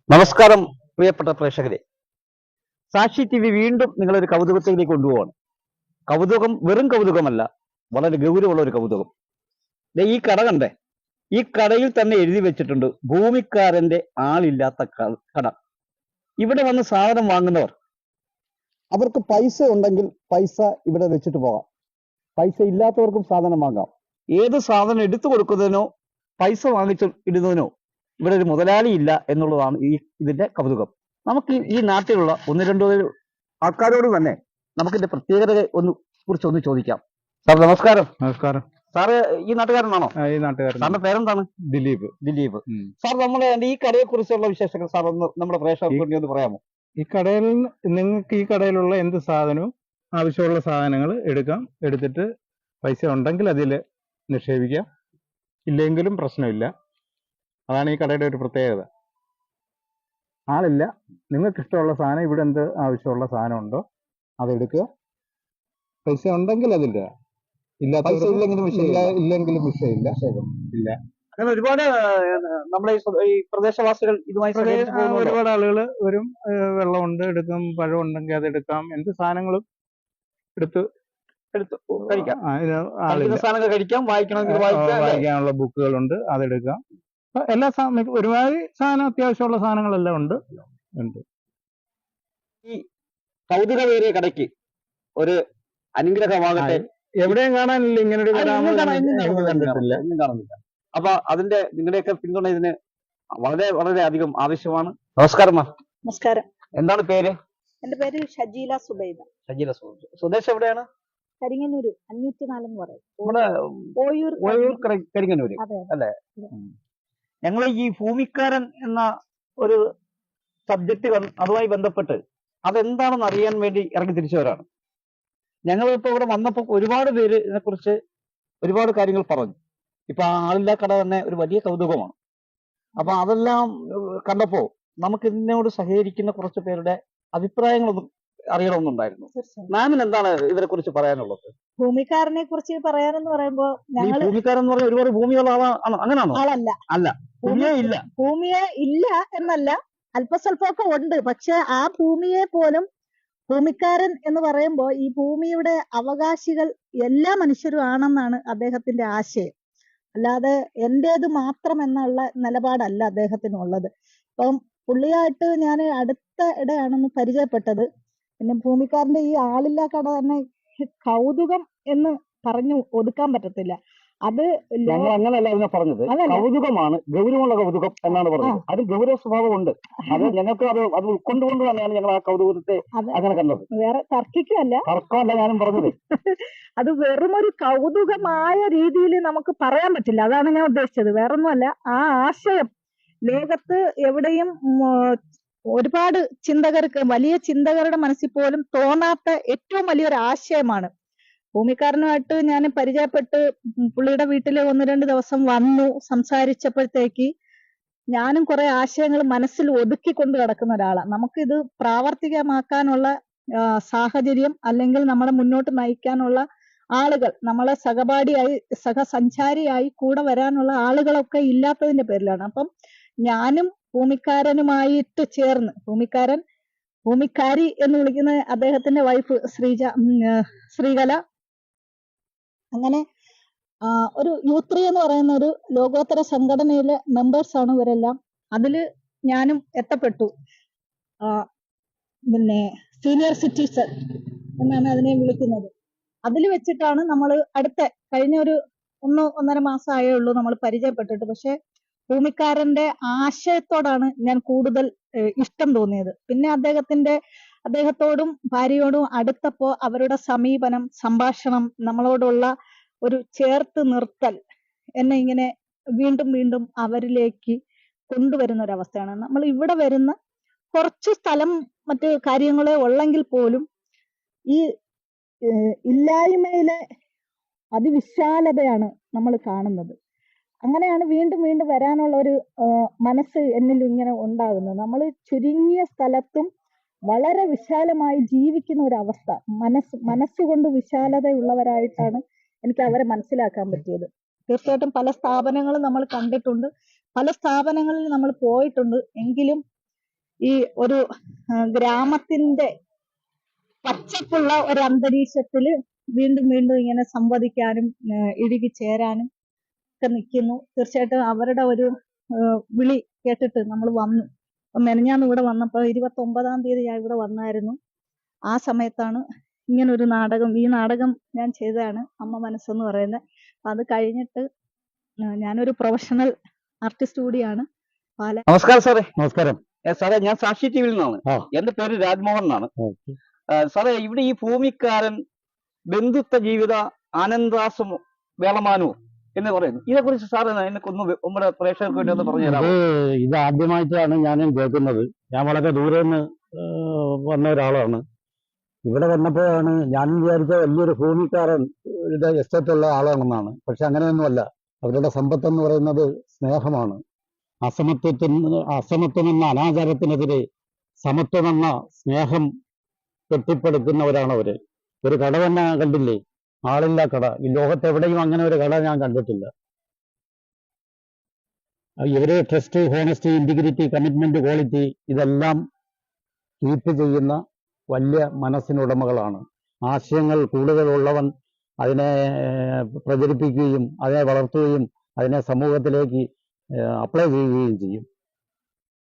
നമസ്കാരം പ്രിയപ്പെട്ട പ്രേക്ഷകരെ, സാക്ഷി ടി വി വീണ്ടും നിങ്ങളൊരു കൗതുകത്തിലേക്ക് കൊണ്ടുപോവാണ്. കൗതുകം വെറും കൗതുകമല്ല, വളരെ ഗൗരവമുള്ള ഒരു കൗതുകം. ഈ കട കണ്ടേ, ഈ കടയിൽ തന്നെ എഴുതി വെച്ചിട്ടുണ്ട് ഭൂമിക്കാരന്റെ ആളില്ലാത്ത കട. ഇവിടെ വന്ന് സാധനം വാങ്ങുന്നവർ, അവർക്ക് പൈസ ഉണ്ടെങ്കിൽ പൈസ ഇവിടെ വെച്ചിട്ട് പോകാം, പൈസ ഇല്ലാത്തവർക്കും സാധനം വാങ്ങാം. ഏത് സാധനം എടുത്തു കൊടുക്കുന്നതിനോ പൈസ വാങ്ങിച്ചു ഇടുന്നതിനോ ഇവിടെ ഒരു മുതലാളി ഇല്ല എന്നുള്ളതാണ് ഇതിന്റെ കൗതുകം. നമുക്ക് ഈ നാട്ടിലുള്ള ഒന്ന് രണ്ടോ ആൾക്കാരോട് തന്നെ നമുക്കിന്റെ പ്രത്യേകത കുറിച്ച് ചോദിക്കാം. സാർ നമസ്കാരം. നമസ്കാരം. സാറ് ഈ നാട്ടുകാരനാണോ? ഈ നാട്ടുകാരൻ. സാറിന്റെ പേരെന്താണ്? ദിലീപ്. ദിലീപ്. സാർ, നമ്മുടെ ഈ കടയെ കുറിച്ചുള്ള വിശേഷങ്ങൾ സാർ ഒന്ന് നമ്മുടെ പ്രേക്ഷകർക്ക് വേണ്ടി ഒന്ന് പറയാമോ? ഈ കടയിൽ നിങ്ങൾക്ക് ഈ കടയിലുള്ള എന്ത് സാധനവും ആവശ്യമുള്ള സാധനങ്ങൾ എടുക്കാം. എടുത്തിട്ട് പൈസ ഉണ്ടെങ്കിൽ അതിൽ നിക്ഷേപിക്കാം, ഇല്ലെങ്കിലും പ്രശ്നമില്ല. അതാണ് ഈ കടയുടെ ഒരു പ്രത്യേകത. ആളില്ല, നിങ്ങൾക്ക് ഇഷ്ടമുള്ള സാധനം, ഇവിടെ എന്ത് ആവശ്യമുള്ള സാധനം ഉണ്ടോ അതെടുക്കുക. പൈസ ഉണ്ടെങ്കിൽ അതില്ല, ഇല്ലെങ്കിലും വിഷയമില്ല. ഇല്ല. അങ്ങനെ ഒരുപാട് നമ്മുടെ ഈ പ്രദേശവാസികൾ ഇതുമായി ഒരുപാട് ആളുകൾ വരും. വെള്ളമുണ്ട് എടുക്കും, പഴം ഉണ്ടെങ്കിൽ അതെടുക്കാം. എന്ത് സാധനങ്ങളും എടുത്ത് കഴിക്കാം. സാധനങ്ങൾ കഴിക്കാം, വായിക്കാനുള്ള ബുക്കുകളുണ്ട്, അതെടുക്കാം. എല്ലാ ഒരുമാതിരി സാധനം, അത്യാവശ്യമുള്ള സാധനങ്ങളെല്ലാം ഉണ്ട്. ഈ കൗതുകമേറിയ കടയ്ക്ക് ഒരു അനുഗ്രഹമാകട്ടെ. എവിടെയും കാണാനില്ല ഇങ്ങനെ ഒരു കണ്ടിട്ടില്ല. അപ്പൊ അതിന്റെ നിങ്ങളുടെയൊക്കെ പിന്തുണ ഇതിന് വളരെ വളരെ അധികം ആവശ്യമാണ്. നമസ്കാരം. നമസ്കാരം. എന്താണ് പേര്? എന്റെ പേര് ഷജീല സുബൈദ. ഷജീല സുബൈദ. സ്വദേശം എവിടെയാണ്? കരിങ്ങന്നൂര് 504 എന്ന് പറയും. ഓയൂർ കരിങ്ങന്നൂര് അല്ലേ? ഞങ്ങൾ ഈ ഭൂമിക്കാരൻ എന്ന ഒരു സബ്ജക്ട് അതുമായി ബന്ധപ്പെട്ട് അതെന്താണെന്ന് അറിയാൻ വേണ്ടി ഇറങ്ങി തിരിച്ചവരാണ്. ഞങ്ങളിപ്പോ ഇവിടെ വന്നപ്പോൾ ഒരുപാട് പേര് ഇതിനെക്കുറിച്ച് ഒരുപാട് കാര്യങ്ങൾ പറഞ്ഞു. ഇപ്പൊ ആളില്ലാ കട തന്നെ ഒരു വലിയ കൗതുകമാണ്. അപ്പൊ അതെല്ലാം കണ്ടപ്പോ നമുക്ക് ഇതിനോട് സഹകരിക്കുന്ന കുറച്ച് പേരുടെ അഭിപ്രായങ്ങളൊന്നും അറിയണമെന്നുണ്ടായിരുന്നു. മാമിന് എന്താണ് ഇതിനെ കുറിച്ച് പറയാനുള്ളത്? ഭൂമിക്കാരനെ കുറിച്ച് പറയാനെന്ന് പറയുമ്പോ, ഭൂമിക്കാരൻ എന്ന് പറഞ്ഞാൽ ഒരുപാട് ഭൂമിയുള്ള ആളാണോ? അങ്ങനെയാണോ? അല്ല, ഭൂമിയെ ഇല്ല എന്നല്ല, അല്പസ്വല്പമൊക്കെ ഉണ്ട്. പക്ഷെ ആ ഭൂമിയെ പോലും ഭൂമിക്കാരൻ എന്ന് പറയുമ്പോൾ ഈ ഭൂമിയുടെ അവകാശികൾ എല്ലാ മനുഷ്യരും ആണെന്നാണ് അദ്ദേഹത്തിന്റെ ആശയം. അല്ലാതെ എന്റേത് മാത്രം എന്നുള്ള നിലപാടല്ല അദ്ദേഹത്തിനുള്ളത്. അപ്പം പുള്ളിയായിട്ട് ഞാൻ അടുത്ത ഇടയാണെന്ന് പരിചയപ്പെട്ടത്. പിന്നെ ഭൂമിക്കാരന്റെ ഈ ആളില്ലാ കട തന്നെ കൗതുകം എന്ന് പറഞ്ഞു ഒതുക്കാൻ പറ്റത്തില്ല. അത് ഞങ്ങൾ അങ്ങനെയല്ല അതിനെ പറഞ്ഞത്. കൗതുകമാണ്, ഗൗരവമുള്ള കൗതുകം എന്നാണ് പറഞ്ഞത്. അത് ഗൗരവ സ്വഭാവമുണ്ട്. അത് ഞങ്ങൾക്ക് അത് ഉൾക്കൊണ്ടുകൊണ്ട് തന്നെയാണ് ഞങ്ങൾ ആ കൗതുകത്തെ അങ്ങനെ കണ്ടത്. വേറെ തർക്കിക്കല്ല, ഞാനും പറഞ്ഞത്. അത് വെറുമൊരു കൗതുകമായ രീതിയിൽ നമുക്ക് പറയാൻ പറ്റില്ല. അതാണ് ഞാൻ ഉദ്ദേശിച്ചത്, വേറൊന്നുമല്ല. ആ ആശയം ലോകത്ത് എവിടെയും ഒരുപാട് ചിന്തകർക്ക്, വലിയ ചിന്തകരുടെ മനസ്സിൽ പോലും തോന്നാത്ത ഏറ്റവും വലിയൊരു ആശയമാണ്. ഭൂമിക്കാരനുമായിട്ട് ഞാൻ പരിചയപ്പെട്ട് പുള്ളിയുടെ വീട്ടിൽ 1-2 ദിവസം വന്നു സംസാരിച്ചപ്പോഴത്തേക്ക് ഞാനും കുറെ ആശയങ്ങൾ മനസ്സിൽ ഒതുക്കിക്കൊണ്ട് കിടക്കുന്ന ഒരാളാണ്. നമുക്കിത് പ്രാവർത്തികമാക്കാനുള്ള സാഹചര്യം അല്ലെങ്കിൽ നമ്മളെ മുന്നോട്ട് നയിക്കാനുള്ള ആളുകൾ, നമ്മളെ സഹപാഠിയായി സഹസഞ്ചാരിയായി കൂടെ വരാനുള്ള ആളുകളൊക്കെ ഇല്ലാത്തതിന്റെ പേരിലാണ്. അപ്പം ഞാനും ഭൂമിക്കാരനുമായിട്ട് ചേർന്ന്, ഭൂമിക്കാരി എന്ന് വിളിക്കുന്ന അദ്ദേഹത്തിന്റെ വൈഫ് ശ്രീകല, അങ്ങനെ ഒരു യൂത്രി എന്ന് പറയുന്ന ഒരു ലോകോത്തര സംഘടനയിലെ മെമ്പേഴ്സ് ആണ് ഇവരെല്ലാം. അതില് ഞാനും എത്തപ്പെട്ടു. പിന്നെ സീനിയർ സിറ്റിസൺ എന്നാണ് അതിനെ വിളിക്കുന്നത്. അതിൽ വെച്ചിട്ടാണ് നമ്മൾ കഴിഞ്ഞ ഒരു 1-1.5 മാസം ആയേ ഉള്ളൂ നമ്മൾ പരിചയപ്പെട്ടിട്ട്. പക്ഷെ ഭൂമിക്കാരന്റെ ആശയത്തോടാണ് ഞാൻ കൂടുതൽ ഇഷ്ടം തോന്നിയത്. പിന്നെ അദ്ദേഹത്തോടും ഭാര്യയോടും അടുത്തപ്പോ അവരുടെ സമീപനം, സംഭാഷണം, നമ്മളോടുള്ള ഒരു ചേർത്ത് നിർത്തൽ എന്നെ ഇങ്ങനെ വീണ്ടും വീണ്ടും അവരിലേക്ക് കൊണ്ടുവരുന്ന ഒരവസ്ഥയാണ്. നമ്മൾ ഇവിടെ വരുന്ന കുറച്ച് സ്ഥലം മറ്റ് കാര്യങ്ങളെ ഉള്ളെങ്കിൽ പോലും ഈ ഇല്ലായ്മയിലെ അതിവിശാലതയാണ് നമ്മൾ കാണുന്നത്. അങ്ങനെയാണ് വീണ്ടും വീണ്ടും വരാനുള്ള ഒരു മനസ്സ് എന്നിൽ ഇങ്ങനെ ഉണ്ടാകുന്നത്. നമ്മൾ ചുരുങ്ങിയ സ്ഥലത്തും വളരെ വിശാലമായി ജീവിക്കുന്ന ഒരു അവസ്ഥ, മനസ്സുകൊണ്ട് വിശാലതയുള്ളവരായിട്ടാണ് എനിക്ക് അവരെ മനസ്സിലാക്കാൻ പറ്റിയത്. തീർച്ചയായിട്ടും പല സ്ഥാപനങ്ങളും നമ്മൾ കണ്ടിട്ടുണ്ട്, പല സ്ഥാപനങ്ങളിൽ നമ്മൾ പോയിട്ടുണ്ട്. എങ്കിലും ഈ ഒരു ഗ്രാമത്തിന്റെ പച്ചപ്പുള്ള ഒരു അന്തരീക്ഷത്തില് വീണ്ടും വീണ്ടും ഇങ്ങനെ സംവദിക്കാനും ഇഴുകി ചേരാനും ഒക്കെ നിൽക്കുന്നു. തീർച്ചയായിട്ടും അവരുടെ ഒരു വിളി കേട്ടിട്ട് നമ്മൾ വന്നു. മെനഞ്ഞാന്ന് ഇവിടെ വന്നപ്പോ 29-ാം തീയതി ഞാൻ ഇവിടെ വന്നായിരുന്നു. ആ സമയത്താണ് ഇങ്ങനൊരു നാടകം, ഈ നാടകം ഞാൻ ചെയ്തതാണ് അമ്മ മനസ്സെന്ന് പറയുന്നത്. അപ്പൊ അത് കഴിഞ്ഞിട്ട് ഞാനൊരു പ്രൊഫഷണൽ ആർട്ടിസ്റ്റ് കൂടിയാണ്. നമസ്കാരം സാറേ. നമസ്കാരം. സാറേ, ഞാൻ സാക്ഷി ടി വിയിൽ നിന്നാണ്. ആ. എന്റെ പേര് രാജ്മോഹൻ എന്നാണ്. ഓക്കെ. സാറേ, ഇവിടെ ഈ ഭൂമിക്കാരൻ ബന്ധുത്വ ജീവിത ആനന്ദാസം വേളമാനു എന്ന് പറയുന്നു. ഇതേക്കുറിച്ച് സാറ് എനിക്കൊന്ന് നമ്മുടെ പ്രേക്ഷകർക്ക് വേണ്ടി ഒന്ന് പറഞ്ഞു തരാമോ? ഇത് ആദ്യമായിട്ടാണ് ഞാനും കേൾക്കുന്നത്. ഞാൻ വളരെ ദൂരെ നിന്ന് വന്ന ഒരാളാണ്. ഇവിടെ വന്നപ്പോഴാണ് ഞാൻ വിചാരിച്ച വലിയൊരു ഭൂമിക്കാരൻ എസ്റ്റേറ്റുള്ള ആളാണെന്നാണ്. പക്ഷെ അങ്ങനെയൊന്നുമല്ല. അവരുടെ സമ്പത്തെന്ന് പറയുന്നത് സ്നേഹമാണ്. അസമത്വമെന്ന അനാചാരത്തിനെതിരെ സമത്വമെന്ന സ്നേഹം കെട്ടിപ്പടുക്കുന്നവരാണ് അവര്. ഒരു കട തന്നെ കണ്ടില്ലേ? ആളില്ല കട. ഈ ലോകത്തെവിടെയും അങ്ങനെ ഒരു കട ഞാൻ കണ്ടിട്ടില്ല. ഇവര് trust, honesty, integrity, commitment, quality ഇതെല്ലാം കീപ്പ് ചെയ്യുന്ന വലിയ മനസ്സിനുടമകളാണ്. ആശയങ്ങൾ കൂടുതലുള്ളവൻ അതിനെ പ്രചരിപ്പിക്കുകയും അതിനെ വളർത്തുകയും അതിനെ സമൂഹത്തിലേക്ക് അപ്ലൈ ചെയ്യുകയും ചെയ്യും.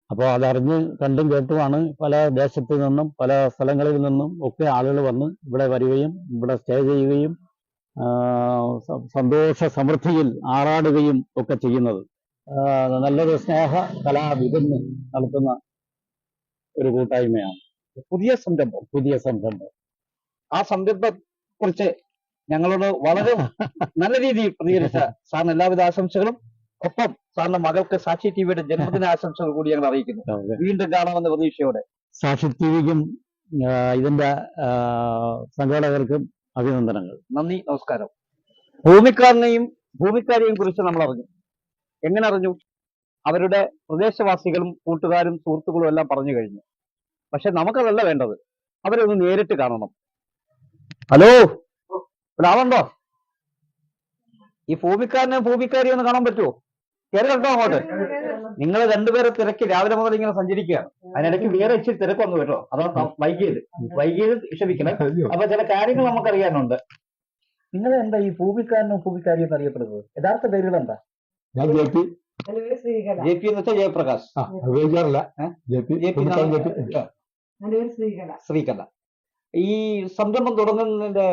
അപ്പോൾ അതറിഞ്ഞ് കണ്ടും കേട്ടുമാണ് പല ദേശത്തു നിന്നും പല സ്ഥലങ്ങളിൽ നിന്നും ഒക്കെ ആളുകൾ വന്ന് ഇവിടെ വരികയും ഇവിടെ സ്റ്റേ ചെയ്യുകയും സന്തോഷ സമൃദ്ധിയിൽ ആറാടുകയും ഒക്കെ ചെയ്യുന്നത്. നല്ലൊരു സ്നേഹ കലാവിരുന്ന് നടത്തുന്ന ഒരു കൂട്ടായ്മയാണ്. പുതിയ സംരംഭം. ആ സംരംഭത്തെ കുറിച്ച് ഞങ്ങളോട് വളരെ നല്ല രീതിയിൽ പ്രതികരിച്ച സാറിന് എല്ലാവിധ ആശംസകളും. ഒപ്പം സാറിന്റെ മകൾക്ക് സാക്ഷി ടി വിയുടെ ജന്മദിന ആശംസകൾ കൂടി ഞങ്ങൾ അറിയിക്കുന്നു. വീണ്ടും കാണാമെന്ന പ്രതീക്ഷയോടെ സാക്ഷി ടി വിക്കും ഇതിന്റെ സംഘാടകർക്കും അഭിനന്ദനങ്ങൾ. നന്ദി, നമസ്കാരം. ഭൂമിക്കാരെയും കുറിച്ച് നമ്മൾ അറിഞ്ഞു. എങ്ങനെ അറിഞ്ഞു? അവരുടെ പ്രദേശവാസികളും കൂട്ടുകാരും സുഹൃത്തുക്കളും എല്ലാം പറഞ്ഞു കഴിഞ്ഞു. പക്ഷെ നമുക്കതല്ല വേണ്ടത്. അവരെ ഒന്ന് നേരിട്ട് കാണണം. ഹലോ, ഇവിടെ ആളുണ്ടോ? ഈ ഭൂമിക്കാരിയെ ഒന്ന് കാണാൻ പറ്റുമോ? കയറി കണ്ടോ അങ്ങോട്ട്? നിങ്ങൾ രണ്ടുപേരെ തിരക്കി രാവിലെ മുതൽ ഇങ്ങനെ സഞ്ചരിക്കുകയാണ്. അതിനിടയ്ക്ക് വേറെ ഇച്ചിരി തിരക്ക് വന്നു കേട്ടോ. അതാണ് വൈകിയത് ക്ഷമിക്കണം. അപ്പൊ ചില കാര്യങ്ങൾ നമുക്കറിയാനുണ്ട്. നിങ്ങൾ എന്താ ഈ ഭൂമിക്കാരനും ഭൂമിക്കാരിയും എന്ന് അറിയപ്പെടുന്നത്? യഥാർത്ഥ പേരുകൾ എന്താ? ഞാൻ ജെ പി എന്ന് വെച്ചാൽ ജയപ്രകാശ്. ഉപയോഗിക്കാറില്ല. ശ്രീകല. ഈ സംരംഭം തുടങ്ങുന്നതിന്റെ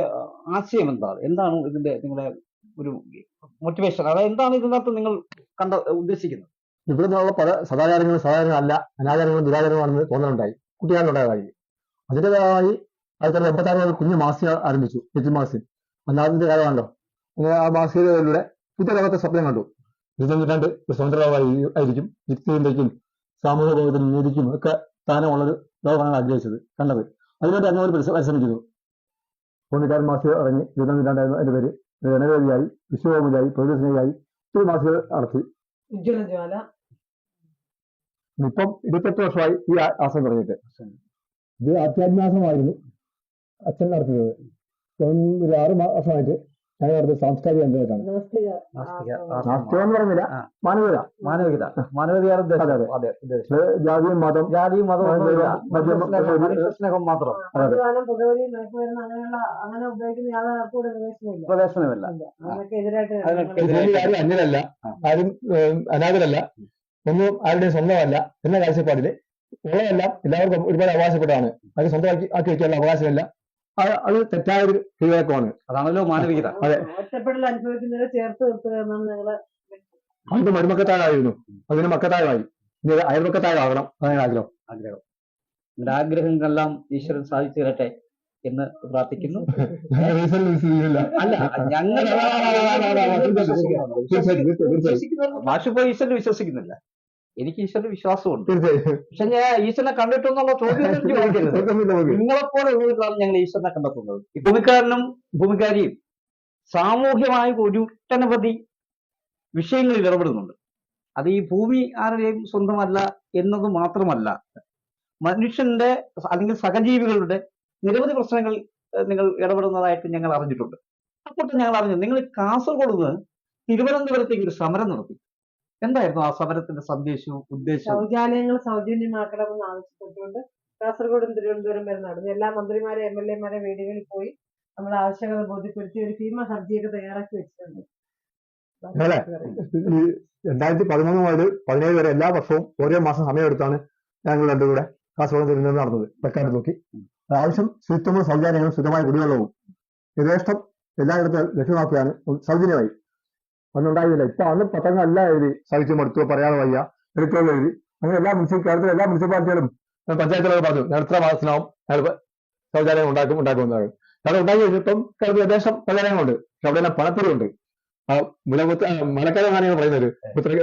ആശയം എന്താണ് ഇതിന്റെ നിങ്ങളുടെ ഒരു മോട്ടിവേഷൻ? അതായത് എന്താണ് ഇതിനകത്ത് നിങ്ങൾ ഉദ്ദേശിക്കുന്നത്? ഇവിടെ നിന്നുള്ള പല സദാചാരങ്ങളും സാധാരണ അനാചാരങ്ങളും ദുരാചാരമാണെന്ന് തോന്നലുണ്ടായി, കുട്ടികാലനുണ്ടായതായി. അതിൻ്റെതായി 1986 കുഞ്ഞു മാസിക ആരംഭിച്ചു, ലിറ്റിൽ മാസിക. അന്നാതിന്റെ കാലമാണല്ലോ. അങ്ങനെ ആ മാസികയിലൂടെ പുതിയ ലോകത്തെ സ്വപ്നം കണ്ടു. 20 നൂറ്റാണ്ട് ഒരു സ്വതന്ത്ര ലോകമായിരിക്കും, യുക്തിചിന്തയ്ക്കും സാമൂഹിക ബോധത്തിനും നീതിക്കും ഒക്കെ സ്ഥാനമുള്ളൊരു ലോകമാണ് ആഗ്രഹിച്ചത്, കണ്ടത്. അതിനുവേണ്ടി അങ്ങനെ പരിശ്രമിക്കുന്നു. ഭൂമിക്കാരൻ മാസിക ഇറങ്ങി 20 നൂറ്റാണ്ടായിരുന്നു അതിന്റെ പേര്. ജനവേദിയായി, വിശ്വകോമുദിയായി, പ്രകൃതിസ്നേഹിയായി ഒത്തിരി മാസികകൾ നടത്തി. ഇപ്പം 28 വർഷമായി ഈ ആശ്രമം തുടങ്ങിയിട്ട്. ഇത് ആധ്യാത്മികമായിരുന്നു അച്ഛൻ നടത്തുന്നത്. ഒരു 6 വർഷമായിട്ട് ഞങ്ങൾ നടത്തിയ സാംസ്കാരിക കേന്ദ്രമായിട്ടാണ്. നാസ്തികം എന്ന് പറയുന്നില്ല, മാനവികത. ജാതിയും മതവും സ്നേഹം മാത്രം. പ്രവേശനമില്ല. അന്യരല്ല, ആരും അനാഥരല്ല, ഒന്നും ആരുടെയും സ്വന്തമല്ല എന്ന കാഴ്ചപ്പാടില് ഉള്ളതെല്ലാം എല്ലാവർക്കും ഒരുപാട് അവകാശപ്പെട്ടതാണ്. അത് സ്വന്തമാക്കി വെക്കാനുള്ള അവകാശമില്ല. അത് തെറ്റായൊരു കീഴ്വഴക്കമാണ്. അതാണല്ലോ മാനവികത. അതെ, ഒറ്റപ്പെടൽ അനുഭവിക്കുന്നവരെ ചേർത്ത് നിർത്തുക എന്നാണ് ഞങ്ങള്. അതിന്റെ മരുമക്കത്താഴായിരുന്നു, അതിന് മക്കത്താഴമായി, ഇനി അയൽമക്കത്താഴാകണം. അതാണ് ആഗ്രഹം. നിങ്ങളുടെ ആഗ്രഹങ്ങളെല്ലാം ഈശ്വരൻ സാധിച്ചു തരട്ടെ എന്ന് പ്രാർത്ഥിക്കുന്നു. അല്ല, ഞങ്ങൾ മാഷിപ്പോ ഈശ്വരനെ വിശ്വസിക്കുന്നില്ല. എനിക്ക് ഈശ്വരന്റെ വിശ്വാസമുണ്ട്. പക്ഷെ ഞാൻ ഈശ്വരനെ കണ്ടിട്ടെന്നുള്ള ചോദ്യം നിങ്ങളെപ്പോലെ ഉള്ളവരിലാണ് ഞങ്ങൾ ഈശ്വരനെ കണ്ടെത്തുന്നത്. ഈ ഭൂമിക്കാരനും ഭൂമിക്കാരിയും സാമൂഹ്യമായ ഒട്ടനവധി വിഷയങ്ങളിൽ ഇടപെടുന്നുണ്ട്. അത് ഈ ഭൂമി ആരുടെയും സ്വന്തമല്ല എന്നത് മാത്രമല്ല, മനുഷ്യന്റെ അല്ലെങ്കിൽ സഹജീവികളുടെ നിരവധി പ്രശ്നങ്ങൾ നിങ്ങൾ ഇടപെടുന്നതായിട്ട് ഞങ്ങൾ അറിഞ്ഞിട്ടുണ്ട്. അപ്പോൾ ഞങ്ങൾ അറിഞ്ഞു നിങ്ങൾ കാസർഗോഡ് നിന്ന് തിരുവനന്തപുരത്തേക്ക് ഒരു സമരം നടത്തി. എന്തായിരുന്നു ആ സമരത്തിന്റെ സന്ദേശവും ഉദ്ദേശവും? ശൗചാലയങ്ങൾ സൗജന്യമാക്കണമെന്ന് ആവശ്യപ്പെട്ടുകൊണ്ട് കാസർഗോഡും തിരുവനന്തപുരം വരെ നടന്നു. എല്ലാ മന്ത്രിമാരെ MLA-മാരെ വീടുകളിൽ പോയി നമ്മുടെ ആവശ്യകത ബോധ്യപ്പെടുത്തി ഒരു ഭീമ ഹർജിയൊക്കെ തയ്യാറാക്കി വെച്ചിട്ടുണ്ട്. അല്ലേ? ഈ 2013 മുതൽ 17 വരെ എല്ലാ വർഷവും ഓരോ മാസം സമയമെടുത്താണ് ഞങ്ങൾ രണ്ടും കൂടെ കാസർഗോഡ് തിരുവനന്തപുരം നടന്നത്. വെക്കാൻ നോക്കി ആവശ്യം ശുദ്ധമായ സൗജന്യങ്ങളും ശുദ്ധമായ കുടിവെള്ളവും യഥേഷ്ടം എല്ലായിടത്തും ലഭ്യമാക്കുകയാണ് സൗജന്യമായി. അന്നുണ്ടായിരുന്നില്ല. ഇപ്പൊ അന്ന് പത്രങ്ങൾ എല്ലാം എഴുതി സഹിച്ചു മടുത്തു, പറയാതെ വയ്യ, ഇലക്ട്രോണിൽ എഴുതി. അങ്ങനെ എല്ലാ കേരളത്തിലെ എല്ലാ മുനിസിപ്പാലിറ്റികളും പഞ്ചായത്തുകളൊക്കെ പറഞ്ഞു ഞാൻ എത്ര മാസത്തിനാവും ഞങ്ങൾ ശൗചാലയം ഉണ്ടാക്കുമെന്നാണ്. കാരണം ഉണ്ടാക്കി കഴിഞ്ഞപ്പം കേരളത്തിൽ യഥേഷ്ടം ശൗചാലയങ്ങളുണ്ട്. പക്ഷെ അവിടെ എല്ലാം പണത്തിലുണ്ട്. മലക്കരം ആണ് പറയുന്നത്.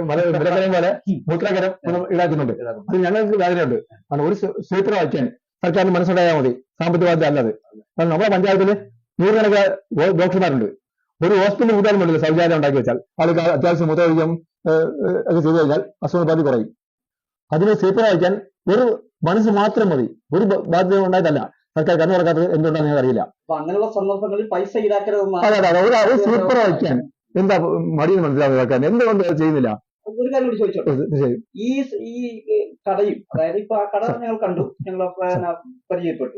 മലക്കരം പോലെ മൂത്രക്കരം ഈടാക്കുന്നുണ്ട്. അത് ഞങ്ങൾക്ക് വേദനയുണ്ട്. കാരണം ഒരു സ്വീത്രം വയ്ക്കാൻ സർക്കാരിന് മനസ്സുണ്ടായാൽ മതി, സാമ്പത്തിക ബാധ്യത അല്ലാതെ. കാരണം നമ്മുടെ പഞ്ചായത്തിന് 100 ഡോക്ടർമാരുണ്ട്. ഒരു ഹോസ്പിറ്റൽ കൂട്ടാനും വേണ്ടില്ല ശൗചാലയം ഉണ്ടാക്കി വെച്ചാൽ ആൾക്ക് അത്യാവശ്യം മൂത്രമൊഴിക്കാൻ ഒക്കെ ചെയ്തു കഴിഞ്ഞാൽ അസുഖബാധി കുറയും. അതിന് സ്വീത്രം വയ്ക്കാൻ ഒരു മനസ്സ് മാത്രം മതി. ഒരു ബാധ്യത ഉണ്ടായിട്ടല്ല സർക്കാർ കണ്ണു തുറക്കാത്തത് എന്തുകൊണ്ടാണെന്ന് ഞങ്ങൾക്ക് അറിയില്ല. അപ്പൊ അങ്ങനെയുള്ള സന്ദർഭങ്ങളിൽ പൈസ ഈടാക്കരുതെന്നാണ്. അതെ അതെ, ഒരു സ്വീത്രം വയ്ക്കാൻ എന്താ മടിയെന്ന് മനസ്സിലാക്കാൻ എന്തുകൊണ്ട് ചെയ്യുന്നില്ല? ഒരു കാര്യം കൂടി ചോദിച്ചോട്ടെ. ശരി. ഈ കടയും, അതായത് ഇപ്പൊ ആ കട ഞങ്ങൾ കണ്ടു, ഞങ്ങൾ പരിചയപ്പെട്ടു.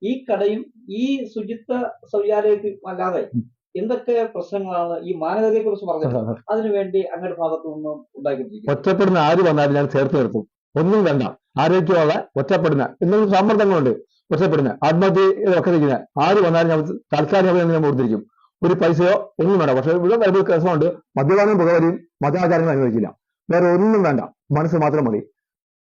ഈ കടയും ഈ ശുചിത്വ ശൗചാലയത്തിൽ അല്ലാതെ എന്തൊക്കെ പ്രശ്നങ്ങളാണ് ഈ മാനവതയെ കുറിച്ച് പറഞ്ഞത് അതിനുവേണ്ടി അങ്ങയുടെ ഭാഗത്തു നിന്നും ഉണ്ടാക്കിയിരിക്കുന്നത്? ഒറ്റപ്പെടുന്ന ആര് വന്നാലും ഞാൻ ചേർത്ത് നിർത്തും. ഒന്നും വേണ്ട. ആരോഗ്യമുള്ള ഒറ്റപ്പെടുന്ന എന്തെങ്കിലും സമ്മർദ്ദങ്ങളുണ്ട്, ഒറ്റപ്പെടുന്ന ആത്മഹത്യ ഒക്കെ ചെയ്യുന്ന ആര് വന്നാലും ഞാൻ താൽക്കാലികമായി ഞാൻ കൊടുത്തിരിക്കും. ഒരു പൈസയോ ഒന്നും വേണ്ട. പക്ഷെ ഇവിടെ വരുമ്പോൾ കേസുകൊണ്ട് മദ്യപാനം, പുകവലിയും മതാചാരങ്ങൾ അനുവദിക്കില്ല. വേറെ ഒന്നും വേണ്ട, മനസ്സ് മാത്രം മതി.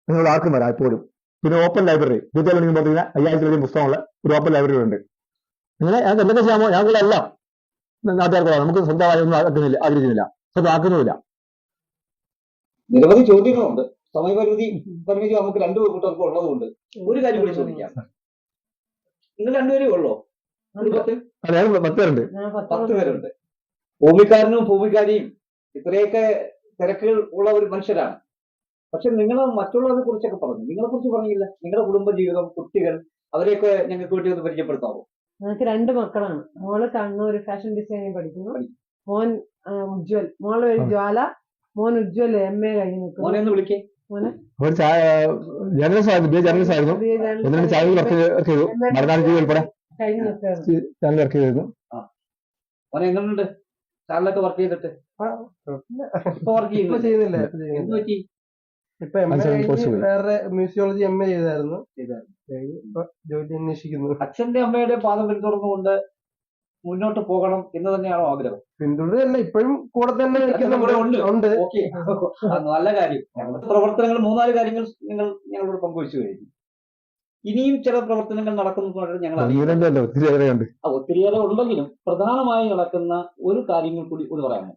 നിങ്ങൾ ആർക്കും വരാം എപ്പോഴും. പിന്നെ ഓപ്പൺ ലൈബ്രറി, വിദ്യാലയം പറഞ്ഞാൽ 5000-ലധികം പുസ്തകമുള്ള ഒരു ഓപ്പൺ ലൈബ്രറി ഉണ്ട്. അങ്ങനെ ഞങ്ങൾക്ക് എന്തൊക്കെ ചെയ്യാമോ ഞങ്ങളുടെ എല്ലാം നാട്ടുകാർക്കുള്ള നമുക്ക് സ്വന്തമായി ഒന്നും ആഗ്രഹിക്കുന്നില്ല, സ്വന്തം ആക്കുന്നുമില്ല. നിരവധി ചോദ്യങ്ങളുണ്ട്. സമയപരിമിതി നമുക്ക് രണ്ടു കൂട്ടർക്കും ഉള്ളതുകൊണ്ട് ഒരു കാര്യം കൂടി ചോദിക്കാം. നിങ്ങൾ രണ്ടുപേരേ ഉള്ളോ കുടുംബത്തിൽ? 10 പേരുണ്ട്. 10 പേരുണ്ട്. ഭൂമിക്കാരനും ഭൂമിക്കാരിയും ഇത്രയൊക്കെ തിരക്കുകൾ ഉള്ള ഒരു മനുഷ്യരാണ്. പക്ഷെ നിങ്ങൾ മറ്റുള്ളവരെ കുറിച്ചൊക്കെ പറഞ്ഞു, നിങ്ങളെ കുറിച്ച് പറഞ്ഞില്ല. നിങ്ങളുടെ കുടുംബജീവിതം, കുട്ടികൾ, അവരെയൊക്കെ ഞങ്ങൾക്ക് വേണ്ടി ഒന്ന് പരിചയപ്പെടുത്താമോ? ഞങ്ങൾക്ക് 2 മക്കളാണ്. മോള് കണ്ണൂർ ഫാഷൻ ഡിസൈനിങ് പഠിക്കുന്നു. മോൻ ഉജ്ജ്വൽ, മോള് ഒരു ജ്വാല, മോൻ ഉജ്ജ്വൽ MA കഴിഞ്ഞ് നിൽക്കുന്നു. മോനെ ഒന്ന് വിളിക്കേ. മോനെ ജേർണലിസ്റ്റ് ആയിരുന്നു. ചാനൽ വർക്ക് ചെയ്തു. മലനാട് TV ഉൾപ്പെടെ കഴിഞ്ഞ് നിൽക്കുകയാണ്. ചാനൽ വർക്ക് ചെയ്തിരുന്നു. മോനെ എങ്ങനെയുണ്ട് ചാനലൊക്കെ വർക്ക് ചെയ്തിട്ട്? ഇപ്പൊ വർക്ക് ചെയ്യുന്നില്ല. എന്ത് പറ്റി? ഇപ്പൊ വേറെ മ്യൂസിയോളജി MA ചെയ്തായിരുന്നു. ഇപ്പൊ ജോലി അന്വേഷിക്കുന്നു. അച്ഛന്റെ അമ്മയുടെ പാദം പിന്തുടർന്നുകൊണ്ട് മുന്നോട്ട് പോകണം എന്ന് തന്നെയാണോ ആഗ്രഹം? പിന്തുടരല്ല, ഇപ്പോഴും കൂടെ തന്നെ ഉണ്ട്. ഓക്കെ, നല്ല കാര്യം. പ്രവർത്തനങ്ങൾ 3-4 കാര്യങ്ങൾ നിങ്ങൾ ഞങ്ങളോട് പങ്കുവച്ചു കഴിഞ്ഞു. ഇനിയും ചില പ്രവർത്തനങ്ങൾ നടക്കുന്നു ഞങ്ങൾ ഒത്തിരിയേറെ ഉണ്ടെങ്കിലും പ്രധാനമായി നടക്കുന്ന ഒരു കാര്യങ്ങൾ കൂടി ഒന്ന് പറയാമോ?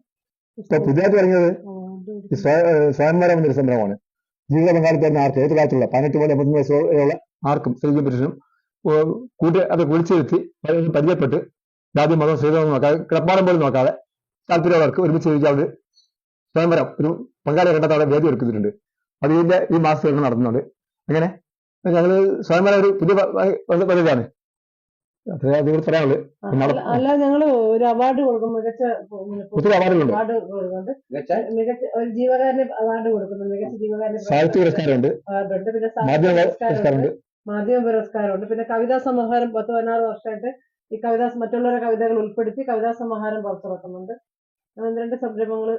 പുതിയതായിട്ട് പറഞ്ഞത് സ്വയംവരം എന്നൊരു സംരംഭമാണ്. ജീവിത പങ്കാളിത്തം ആർക്ക് ഏത് പ്രായത്തിലുള്ള 18 മുതൽ 35 വയസ്സുള്ള ആർക്കും സ്ത്രീക്കും പുരുഷനും അത് വിളിച്ചിരുത്തി പരിചയപ്പെട്ട് ജാതി മതം സ്ത്രീധനം നോക്കാതെ കിടപ്പാടം പോലും നോക്കാതെ താല്പര്യമുള്ളവർക്ക് ഒരുമിച്ച് ജീവിക്കാവുന്ന സ്വയംവരം ഒരു പങ്കാളിയെ കണ്ടെത്താതെ വേദി ഒരുക്കുന്നുണ്ട്. അത് ഈ മാസത്തിൽ നടത്തുന്നുണ്ട്. അങ്ങനെ ഞങ്ങള് സ്വയംവരം ഒരു പുതിയ പദ്ധതിയാണ്. അത്രേ അതുകൂടി പറയാനുള്ളത്. അല്ല, ഞങ്ങള് ഒരു അവാർഡ് കൊടുക്കും. മികച്ച ഒത്തിരി അവാർഡുകളുണ്ട്. മികച്ച ഒരു ജീവകാരുണ്യ അവാർഡ് കൊടുക്കുന്നു. മികച്ച ജീവകാരുണ്യ സാഹിത്യ പുരസ്കാരമുണ്ട്, പിന്നെ പുരസ്കാരമുണ്ട്, മാധ്യമ പുരസ്കാരമുണ്ട്. പിന്നെ കവിതാ സമാഹാരം 10-16 വർഷമായിട്ട് ഈ മറ്റുള്ളവരുടെ കവിതകൾ ഉൾപ്പെടുത്തി കവിതാ സമാഹാരം പുറത്തിറക്കുന്നുണ്ട്. 2 സംരംഭങ്ങൾ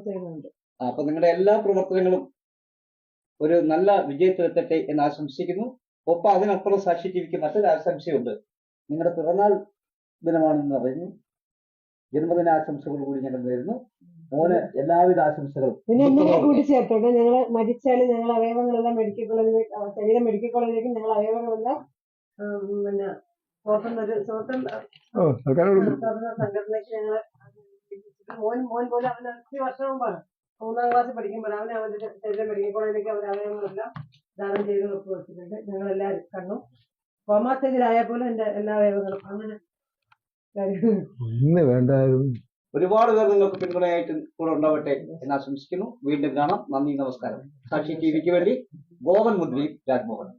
ചെയ്യുന്നുണ്ട്. അപ്പൊ നിങ്ങളുടെ എല്ലാ പ്രവർത്തനങ്ങളും ഒരു നല്ല വിജയത്തിലെത്തട്ടെ എന്ന് ആശംസിക്കുന്നു. ഒപ്പം അതിനപ്പുറം സാക്ഷി ടിവിക്ക് മറ്റൊരു ആശംസയുണ്ട്. നിങ്ങളുടെ പിറന്നാൾ ദിനമാണെന്ന് പറഞ്ഞു. ജന്മദിനാശംസകൾ കൂടി ഞങ്ങൾ നേരുന്നു. മോന് എല്ലാവിധ ആശംസകളും. പിന്നെ എന്നെ കൂടി ചേർത്തോട്ടെ. ഞങ്ങൾ മരിച്ചാലും ഞങ്ങൾ അവയവങ്ങളെല്ലാം മെഡിക്കൽ കോളേജിലേക്ക്, ശരീരം മെഡിക്കൽ കോളേജിലേക്ക് ഞങ്ങൾ അവയവങ്ങളെല്ലാം പിന്നെ സംഘടനയ്ക്ക് ഞങ്ങൾ മോൻ പോലും അവന് 5 വർഷം മുമ്പാണ് 3ാം ക്ലാസ്സിൽ പഠിക്കുമ്പോൾ അവനെ അവരുടെ ശരീരം മെഡിക്കൽ കോളേജിലേക്ക് അവർ അവയവങ്ങളെല്ലാം ദാനം ചെയ്ത് വെച്ചിട്ടുണ്ട്. ഞങ്ങളെല്ലാവരും കണ്ണു കോമാ സ്റ്റേജിലായാൽ പോലും എന്റെ എല്ലാ അവയവങ്ങളും അങ്ങനെ ഒരുപാട് പേർ നിങ്ങൾക്ക് പിന്തുണയായിട്ട് കൂടെ ഉണ്ടാവട്ടെ എന്ന് ആശംസിക്കുന്നു. വീണ്ടും കാണാം. നന്ദി, നമസ്കാരം. സാക്ഷി ടിവിക്ക് വേണ്ടി ഗോവൻ മുദ്രയും രാജ്മോഹനും.